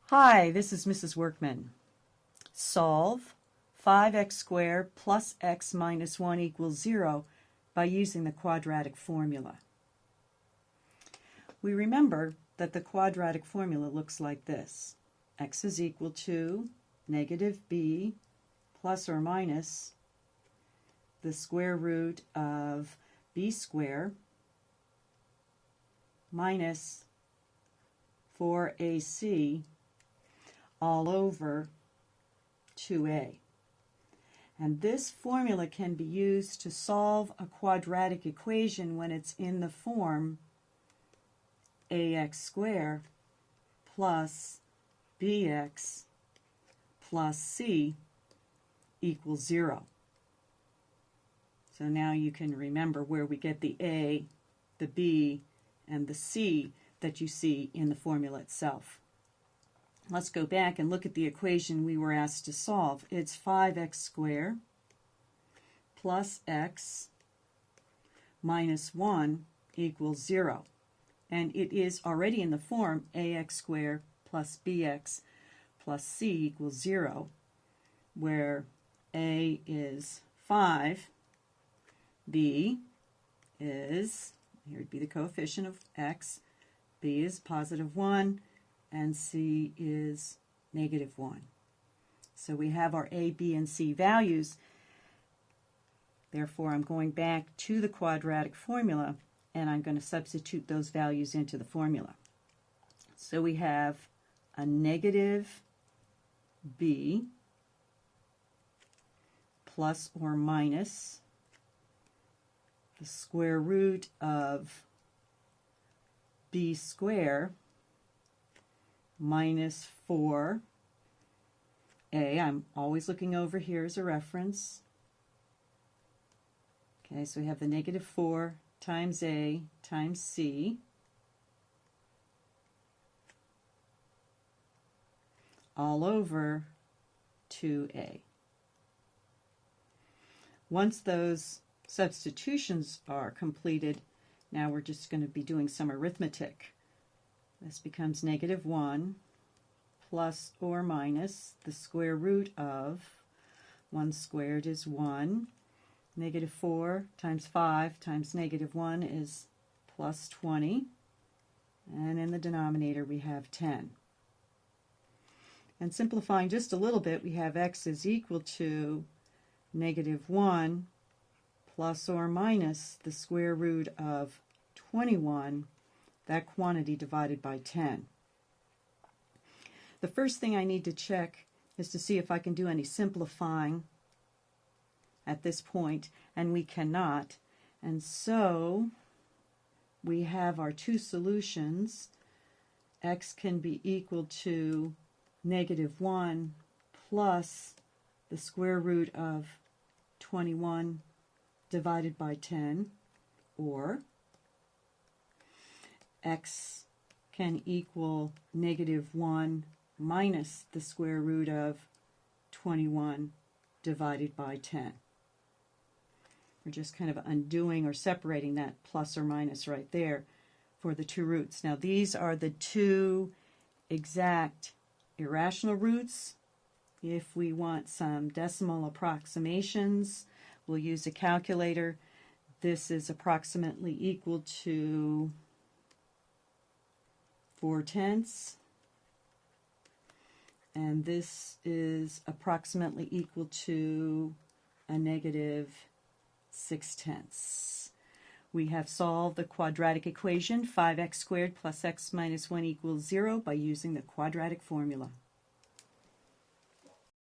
Hi, this is Mrs. Workman. Solve 5x squared plus x minus 1 equals 0 by using the quadratic formula. We remember that the quadratic formula looks like this. X is equal to negative b plus or minus the square root of b squared minus 4ac all over 2a. And this formula can be used to solve a quadratic equation when it's in the form ax squared plus bx plus c equals 0. So now you can remember where we get the a, the b, and the c that you see in the formula itself. Let's go back and look at the equation we were asked to solve. It's 5x squared plus x minus 1 equals 0. And it is already in the form ax squared plus bx plus c equals 0, where a is 5, b is, here would be the coefficient of x, b is positive 1, and c is negative 1. So we have our a, b, and c values. Therefore, I'm going back to the quadratic formula, and I'm going to substitute those values into the formula. So we have a negative b plus or minus the square root of b squared minus 4a. I'm always looking over here as a reference. Okay, so we have the negative 4 times a times c all over 2a. Once those substitutions are completed, now we're just going to be doing some arithmetic. This becomes negative 1 plus or minus the square root of 1 squared is 1. Negative 4 times 5 times negative 1 is plus 20. And in the denominator we have 10. And simplifying just a little bit, we have x is equal to negative 1 plus or minus the square root of 21, that quantity divided by 10. The first thing I need to check is to see if I can do any simplifying at this point, and we cannot. And so we have our two solutions. X can be equal to negative 1 plus the square root of 21 divided by 10, or x can equal negative 1 minus the square root of 21 divided by 10. We're just kind of undoing or separating that plus or minus right there for the two roots. Now these are the two exact irrational roots. If we want some decimal approximations, we'll use a calculator. This is approximately equal to 4/10, and this is approximately equal to a negative 6/10. We have solved the quadratic equation 5x squared plus x minus 1 equals 0 by using the quadratic formula.